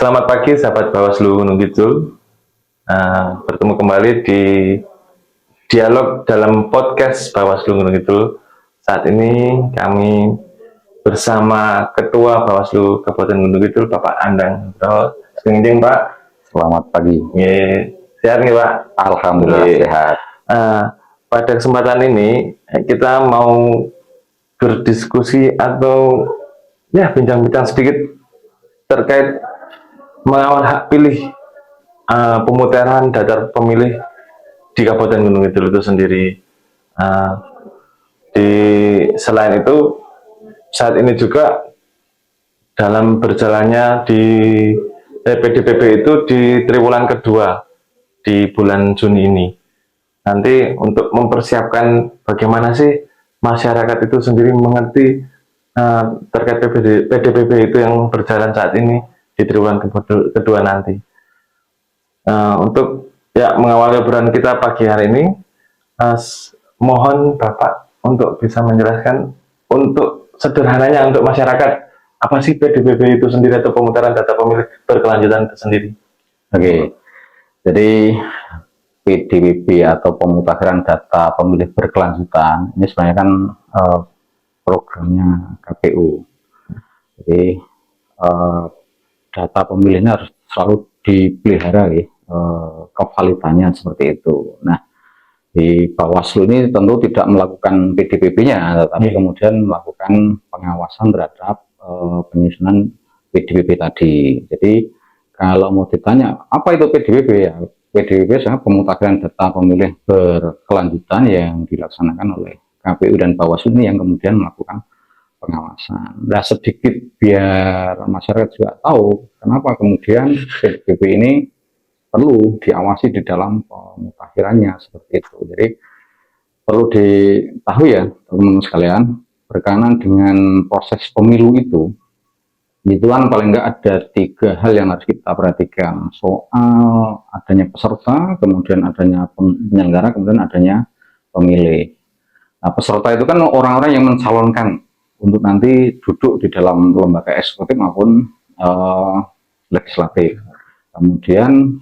Selamat pagi sahabat Bawaslu Gunung Kidul. Bertemu kembali di dialog dalam podcast Bawaslu Gunung Kidul. Saat ini kami bersama Ketua Bawaslu Kabupaten Gunung Kidul, Bapak Andang. Selamat Pak. Selamat pagi. Sehat nih Pak? Alhamdulillah sehat. Pada kesempatan ini kita mau berdiskusi atau bincang-bincang sedikit terkait mengawal hak pilih pemutaran daftar pemilih di Kabupaten Gunung Kidul itu sendiri. Selain itu, saat ini juga dalam berjalannya di PDPP itu di triwulan kedua di bulan Juni ini. Nanti untuk mempersiapkan bagaimana sih masyarakat itu sendiri mengerti terkait PDPP itu yang berjalan saat ini di triwulan kedua nanti. Untuk mengawali obrolan kita pagi hari ini, mohon Bapak untuk bisa menjelaskan untuk sederhananya untuk masyarakat apa sih PDPP itu sendiri atau pemutaran data pemilih berkelanjutan itu sendiri. Oke, jadi PDPP atau pemutakhiran data pemilih berkelanjutan ini sebenarnya kan programnya KPU. Jadi data pemilihnya harus selalu dipelihara ya, kevalidannya seperti itu. Nah, di Bawaslu ini tentu tidak melakukan PDPP-nya, tetapi kemudian melakukan pengawasan terhadap penyusunan PDPP tadi. Jadi kalau mau ditanya apa itu PDPP ya, PDPP adalah pemutakhiran data pemilih berkelanjutan yang dilaksanakan oleh KPU dan Bawaslu ini yang kemudian melakukan pengawasan. Nah, sedikit biar masyarakat juga tahu kenapa kemudian PDPP ini perlu diawasi di dalam pemutakhirannya seperti itu. Jadi perlu diketahui ya teman-teman sekalian, berkenaan dengan proses pemilu itu kan paling nggak ada 3 hal yang harus kita perhatikan, soal adanya peserta, kemudian adanya penyelenggara, kemudian adanya pemilih. Nah, peserta itu kan orang-orang yang mencalonkan untuk nanti duduk di dalam lembaga eksekutif maupun legislatif. Kemudian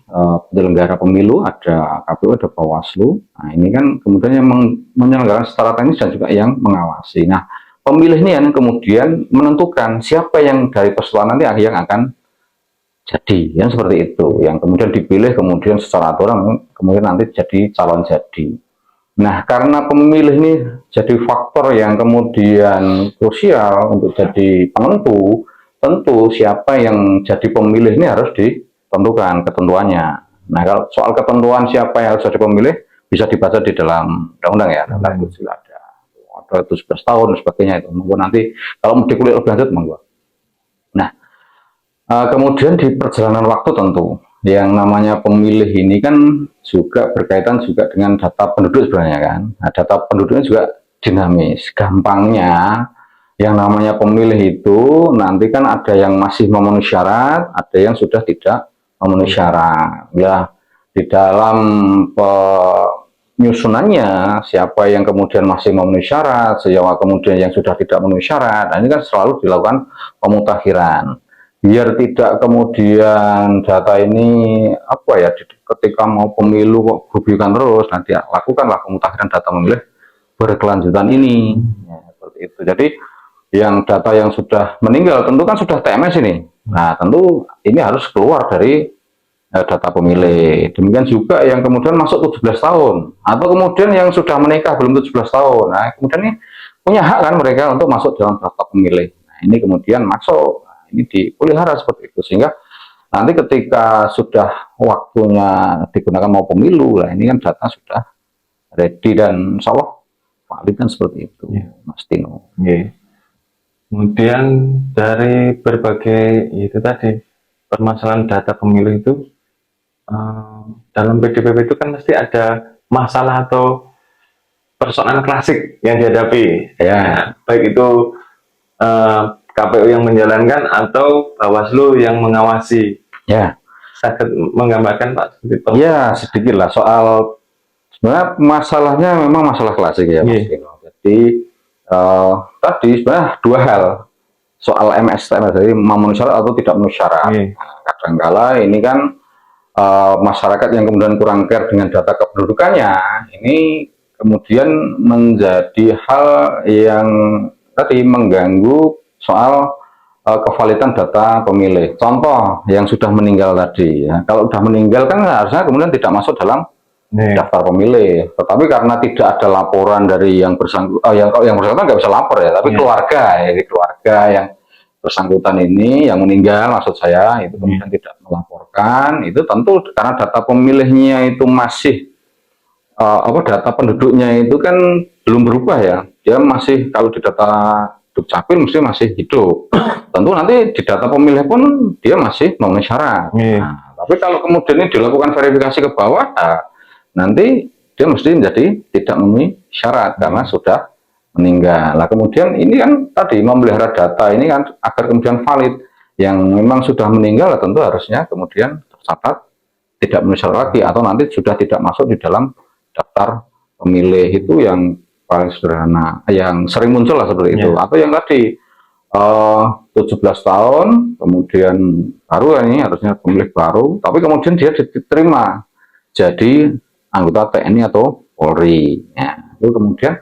penyelenggara pemilu ada KPU, ada Bawaslu. Nah, ini kan kemudian yang menyelenggarakan secara teknis dan juga yang mengawasi. Nah, pemilih ini yang kemudian menentukan siapa yang dari peserta nanti yang akan jadi, yang seperti itu. Yang kemudian dipilih kemudian secara aturan kemudian nanti jadi calon jadi. Nah, karena pemilih ini jadi faktor yang kemudian krusial untuk jadi penentu, tentu siapa yang jadi pemilih ini harus ditentukan ketentuannya. Nah, kalau soal ketentuan siapa yang harus jadi pemilih bisa dibaca di dalam undang-undang ya, ada 11 tahun dan sebagainya itu. Mungkin nanti kalau mau dikulik lebih lanjut monggo. Nah, kemudian di perjalanan waktu tentu yang namanya pemilih ini kan juga berkaitan juga dengan data penduduk sebenarnya kan. Nah, data penduduknya juga dinamis. Gampangnya yang namanya pemilih itu nanti kan ada yang masih memenuhi syarat, ada yang sudah tidak memenuhi syarat. Ya, di dalam penyusunannya siapa yang kemudian masih memenuhi syarat, siapa kemudian yang sudah tidak memenuhi syarat. Nah, ini kan selalu dilakukan pemutakhiran. Biar tidak kemudian data ini ketika mau pemilu kok gubikan terus, nanti lakukanlah pemutakhiran data pemilih berkelanjutan ini seperti itu. Jadi yang data yang sudah meninggal tentu kan sudah TMS ini. Nah, tentu ini harus keluar dari data pemilih. Demikian juga yang kemudian masuk 17 tahun atau kemudian yang sudah menikah belum 17 tahun. Nah, kemudian ini punya hak kan mereka untuk masuk dalam daftar pemilih. Nah, ini kemudian masuk, ini dipelihara seperti itu sehingga nanti ketika sudah waktunya digunakan mau pemilu lah, ini kan data sudah ready dan insya Allah valid kan seperti itu, Mas Tino. Kemudian dari berbagai itu tadi permasalahan data pemilih itu dalam PDPP itu kan mesti ada masalah atau persoalan klasik yang dihadapi ya, baik itu KPU yang menjalankan atau Bawaslu yang mengawasi. Ya, sakit menggambarkan Pak. Ya, sedikit lah soal sebenarnya masalahnya memang masalah klasik ya Mas Tino. Jadi tadi sebenarnya 2 hal soal MS, jadi memenuhi syarat atau tidak memenuhi syarat. Iya. Nah, kadangkala ini kan masyarakat yang kemudian kurang care dengan data kependudukannya, ini kemudian menjadi hal yang tadi mengganggu soal kevalidan data pemilih. Contoh yang sudah meninggal tadi, ya. Kalau sudah meninggal kan harusnya kemudian tidak masuk dalam Iya. daftar pemilih. Tetapi karena tidak ada laporan dari yang bersangkutan, yang bersangkutan nggak bisa lapor ya, tapi Iya. keluarga, ya, keluarga yang bersangkutan ini yang meninggal, maksud saya itu kemudian tidak melaporkan, itu tentu karena data pemilihnya itu masih data penduduknya itu kan belum berubah ya, dia masih kalau di data Dukcapil mesti masih hidup. Tentu nanti di data pemilih pun dia masih memenuhi syarat. Iya. Nah, tapi kalau kemudian ini dilakukan verifikasi ke bawah, nah, nanti dia mesti menjadi tidak memenuhi syarat karena sudah meninggal. Nah, kemudian ini kan tadi memelihara data ini kan agar kemudian valid. Yang memang sudah meninggal tentu harusnya kemudian tercatat tidak memenuhi syarat lagi atau nanti sudah tidak masuk di dalam daftar pemilih. Itu yang paling sederhana, yang sering muncul lah seperti itu. Atau yang tadi 17 tahun kemudian baru ini harusnya pemilih baru, tapi kemudian dia diterima jadi anggota TNI atau Polri. Ya, itu kemudian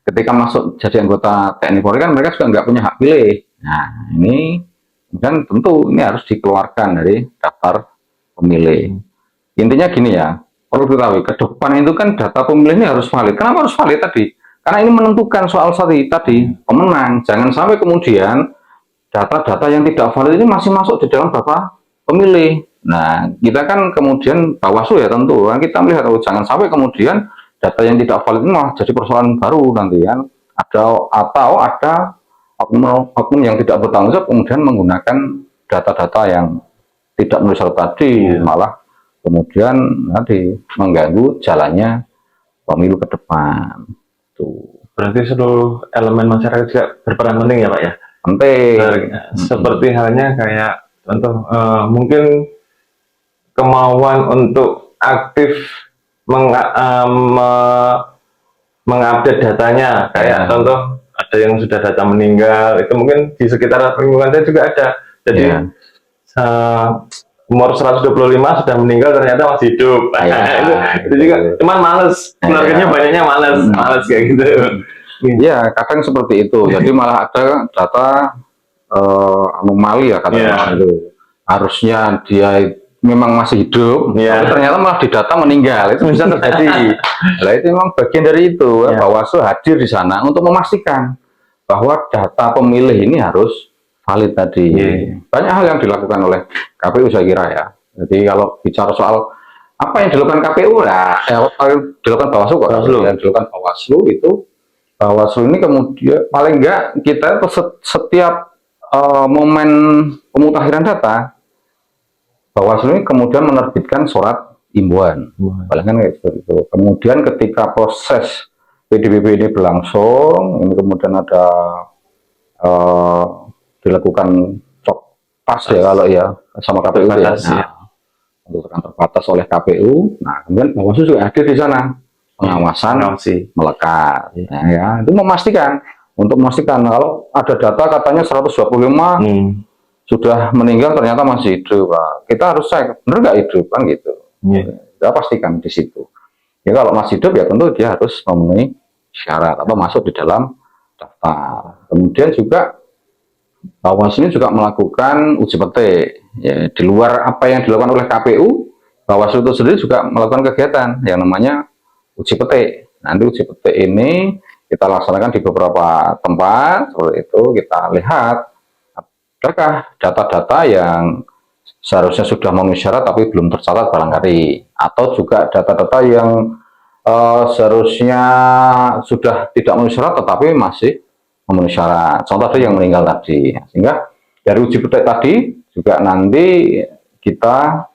ketika masuk jadi anggota TNI Polri kan mereka juga nggak punya hak pilih. Nah, ini dan tentu ini harus dikeluarkan dari daftar pemilih. Intinya gini ya, perlu diketahui ke depan itu kan data pemilih ini harus valid. Kenapa harus valid tadi? Karena ini menentukan soal tadi pemenang. Jangan sampai kemudian data-data yang tidak valid ini masih masuk di dalam data pemilih. Nah, kita kan kemudian Bawaslu ya tentu kan kita melihat jangan sampai kemudian data yang tidak valid ini malah jadi persoalan baru nanti kan. Ada oknum yang tidak bertanggung jawab kemudian menggunakan data-data yang tidak memenuhi syarat tadi, malah kemudian nanti mengganggu jalannya pemilu ke depan. Tuh. Berarti seluruh elemen masyarakat juga berperan penting ya Pak ya? Penting. Seperti halnya kayak contoh mungkin kemauan untuk aktif mengupdate datanya, kayak contoh ada yang sudah data meninggal, itu mungkin di sekitar lingkungan saya juga ada. Jadi umur 125 sudah meninggal ternyata masih hidup. Itu juga, cuman males, keluarganya banyaknya males kayak gitu. Iya, kadang seperti itu. Jadi malah ada data anomali ya katakanlah itu. Harusnya dia memang masih hidup, tapi ternyata malah didata meninggal. Itu bisa terjadi. Nah, itu memang bagian dari itu. Bawaslu hadir di sana untuk memastikan bahwa data pemilih ini harus valid tadi. Banyak hal yang dilakukan oleh KPU saya kira ya. Jadi kalau bicara soal apa yang dilakukan KPU, dilakukan Bawaslu kok. Yang dilakukan Bawaslu itu, Bawaslu ini kemudian paling enggak kita setiap momen pemutakhiran data, Bawaslu ini kemudian menerbitkan surat imbauan. Paling kan kayak seperti itu. Kemudian ketika proses PDBB ini berlangsung, ini kemudian ada dilakukan cok pas ya kalau ya sama KPU ya, terbatas oleh KPU. Nah, kemudian Bawaslu juga hadir di sana, pengawasan melekat. Nah, ya, itu memastikan kalau ada data katanya 125 sudah meninggal ternyata masih hidup, kita harus cek benar nggak hidup kan gitu. Kita pastikan di situ. Ya kalau masih hidup ya tentu dia harus memenuhi syarat atau masuk di dalam daftar. Kemudian juga Bawaslu ini juga melakukan uji petik. Ya, di luar apa yang dilakukan oleh KPU, Bawaslu itu sendiri juga melakukan kegiatan yang namanya uji petik. Nanti uji petik ini kita laksanakan di beberapa tempat, seperti itu kita lihat adakah data-data yang seharusnya sudah memenuhi syarat tapi belum tercatat barangkali, atau juga data-data yang seharusnya sudah tidak memenuhi syarat tetapi masih memenuhi syarat. Contoh itu yang meninggal tadi. Sehingga dari uji petik tadi juga nanti kita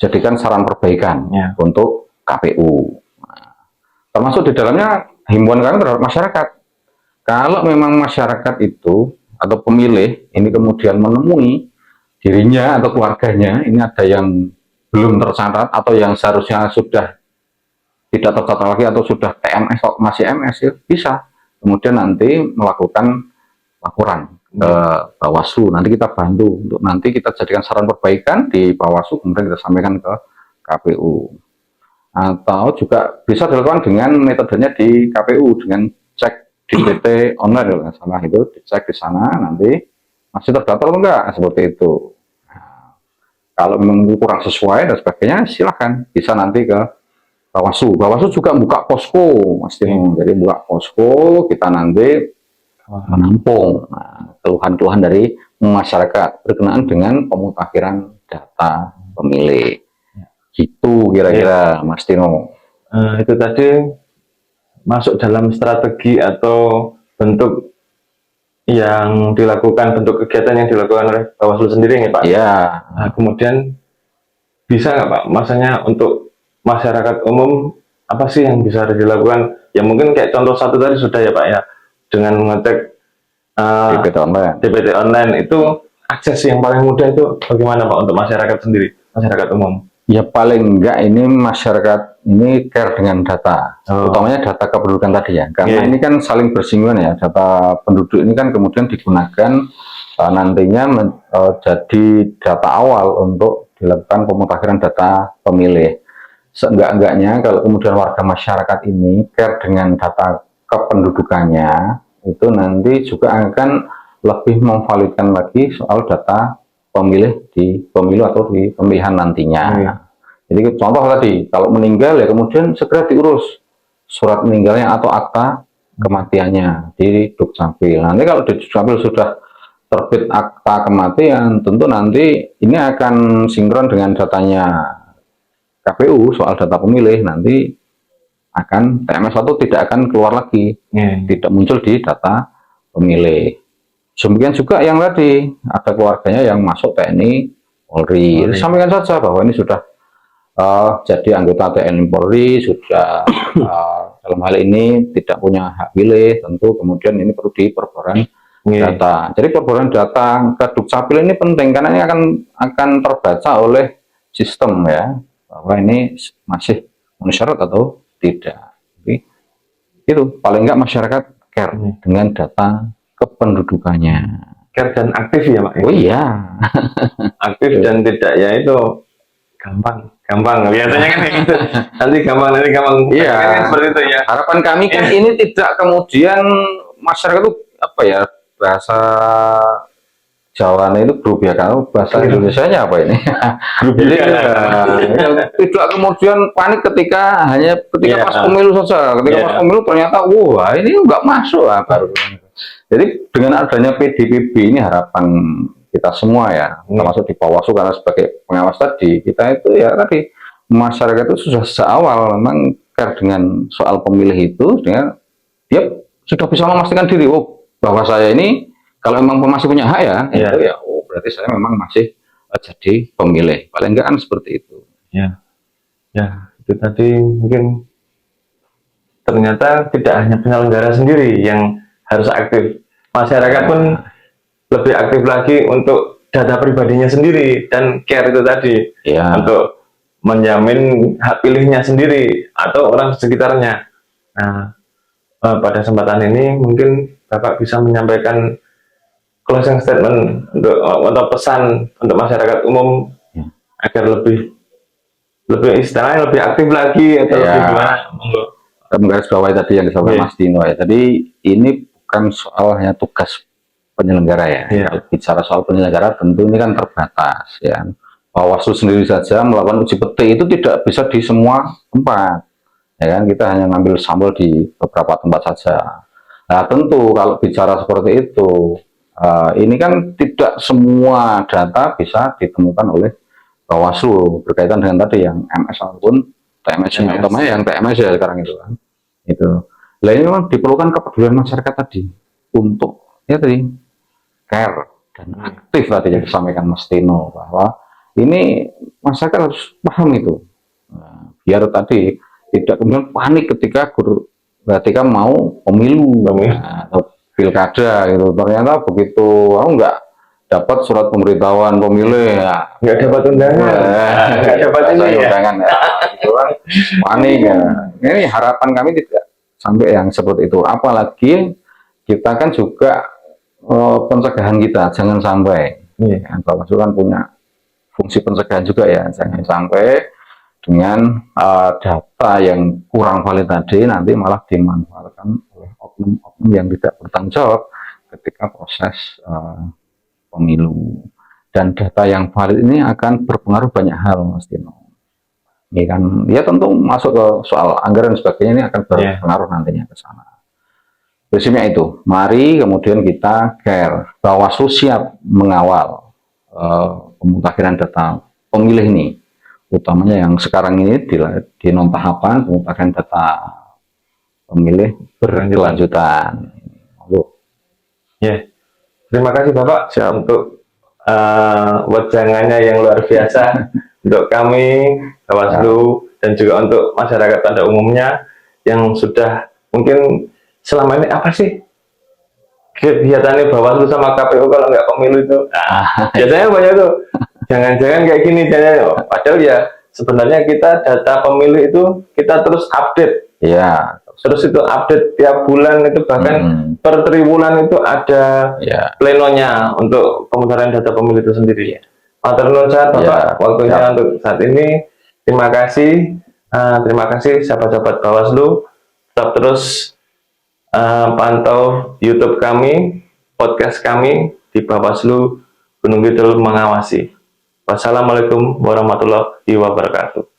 jadikan saran perbaikan untuk KPU. Termasuk di dalamnya himbauan kami terhadap masyarakat. Kalau memang masyarakat itu atau pemilih ini kemudian menemui dirinya atau keluarganya ini ada yang belum tercatat atau yang seharusnya sudah tidak tercatat lagi atau sudah TMS atau masih MS, ya bisa kemudian nanti melakukan laporan ke Bawaslu. Nanti kita bantu untuk nanti kita jadikan saran perbaikan di Bawaslu, kemudian kita sampaikan ke KPU. Atau juga bisa dilakukan dengan metodenya di KPU dengan cek DPT online kalau nggak salah, itu dicek di sana nanti masih terdaftar atau enggak seperti itu. Nah, kalau memang kurang sesuai dan sebagainya silahkan bisa nanti ke Bawaslu. Bawaslu juga buka posko Mas Timo. Jadi buka posko, kita nanti menampung keluhan-keluhan dari masyarakat berkenaan dengan pemutakhiran data pemilih. Gitu kira-kira Mas Tino. Itu tadi masuk dalam strategi atau bentuk yang dilakukan, bentuk kegiatan yang dilakukan oleh Bawaslu sendiri ya Pak? Iya. Nah, kemudian bisa nggak Pak, masanya untuk masyarakat umum apa sih yang bisa dilakukan? Ya mungkin kayak contoh satu tadi sudah ya Pak ya, dengan mengecek DPT online itu akses yang paling mudah itu bagaimana Pak untuk masyarakat sendiri, masyarakat umum? Ya paling enggak ini masyarakat ini care dengan data, utamanya data kependudukan tadi ya, karena ini kan saling bersinggungan ya, data penduduk ini kan kemudian digunakan nantinya jadi data awal untuk dilakukan pemutakhiran data pemilih. Seenggak-enggaknya kalau kemudian warga masyarakat ini care dengan data kependudukannya, itu nanti juga akan lebih memvalidkan lagi soal data pemilih di pemilu atau di pemilihan nantinya. Jadi contoh tadi, kalau meninggal ya kemudian segera diurus surat meninggalnya atau akta kematiannya di Dukcapil. Nanti kalau di Dukcapil sudah terbit akta kematian, tentu nanti ini akan sinkron dengan datanya KPU soal data pemilih, nanti akan TMS1 tidak akan keluar lagi, tidak muncul di data pemilih. Demikian juga yang tadi ada keluarganya yang masuk TNI Polri, sampaikan saja bahwa ini sudah jadi anggota TNI Polri, sudah dalam hal ini tidak punya hak pilih, tentu kemudian ini perlu diperbarui data. Jadi perbarui data ke Dukcapil ini penting karena ini akan terbaca oleh sistem ya, bahwa ini masih memenuhi syarat atau tidak. Jadi, itu paling enggak masyarakat care dengan data kependudukannya. Care dan aktif ya Pak? Oh iya. Aktif dan tidak ya itu gampang biasanya kan gitu. nanti gampang Iya, kan seperti itu ya. Harapan kami kan ini tidak kemudian masyarakat itu apa ya, bahasa Jawanya itu grup ya, kalau bahasa Indonesianya apa ini? Jadi tidak kemudian panik ketika pas pemilu saja, pas pemilu ternyata wah ini nggak masuk baru. Jadi dengan adanya PDPB ini harapan kita semua ya, termasuk di Bawaslu karena sebagai pengawas tadi, kita itu ya tadi masyarakat itu sudah sejak awal memang care dengan soal pemilih itu, dengan dia sudah bisa memastikan diri, bahwa saya ini kalau memang masih punya hak ya, itu ya, berarti saya memang masih jadi pemilih. Paling enggak kan seperti itu. Ya, itu tadi mungkin ternyata tidak hanya penyelenggara sendiri yang harus aktif, masyarakat pun lebih aktif lagi untuk data pribadinya sendiri dan care itu tadi untuk menjamin hak pilihnya sendiri atau orang sekitarnya. Nah, pada kesempatan ini mungkin Bapak bisa menyampaikan closing statement untuk pesan untuk masyarakat umum agar lebih istilahnya lebih aktif lagi atau lebih gimana? Menggaris bawahi tadi yang disampaikan Mas Dino ya. Jadi ini bukan soal hanya tugas penyelenggara ya. Kalau bicara soal penyelenggara tentu ini kan terbatas ya. Bawaslu sendiri saja melakukan uji petik itu tidak bisa di semua tempat. Ya kan, kita hanya ngambil sampel di beberapa tempat saja. Nah, tentu kalau bicara seperti itu ini kan tidak semua data bisa ditemukan oleh Bawaslu berkaitan dengan tadi yang MS ataupun TMS, utamanya yang TMS ya sekarang itu kan. Itu. Nah, ini memang diperlukan kepedulian masyarakat tadi untuk ya tadi care dan aktif tadi yang disampaikan Mas Tino, bahwa ini masyarakat harus paham itu. Nah, biar tadi tidak kemudian panik ketika mau pemilu atau pilkada gitu, ternyata begitu nggak dapat surat pemberitahuan pemilih, nggak dapat undangan, nggak dapat undangan, gitu kan, panik ya. Ini harapan kami tidak sampai yang seperti itu. Apalagi kita kan juga pencegahan kita, jangan sampai. Ya, Bawaslu kan punya fungsi pencegahan juga ya, jangan sampai dengan data yang kurang valid tadi nanti malah dimanfaatkan oleh oknum-oknum yang tidak bertanggung jawab ketika proses pemilu. Dan data yang valid ini akan berpengaruh banyak hal, Mas Tino. Ini kan, ya tentu masuk ke soal anggaran dan sebagainya, ini akan berpengaruh nantinya ke sana. Prinsipnya itu, mari kemudian kita care, Bawaslu siap mengawal pemutakhiran data pemilih ini, utamanya yang sekarang ini di non tahapan pemutakhiran data pemilih berkelanjutan. Terima kasih Bapak untuk wejangannya yang luar biasa untuk kami, Bawaslu, dan juga untuk masyarakat pada umumnya yang sudah mungkin selama ini apa sih kegiatannya Bawaslu sama KPU kalau nggak pemilu itu? Biasanya banyak tuh, jangan-jangan kayak gini, padahal ya sebenarnya kita data pemilu itu kita terus update. Ya, terus itu update tiap bulan, itu bahkan per triwulan itu ada plenonya untuk pemutaran data pemilu itu sendiri. Matur nuwun Bapak waktunya untuk saat ini. Terima kasih sahabat-sahabat Bawaslu. Tetap terus pantau YouTube kami, podcast kami di Bawaslu Gunung Kidul Mengawasi. Wassalamualaikum warahmatullahi wabarakatuh.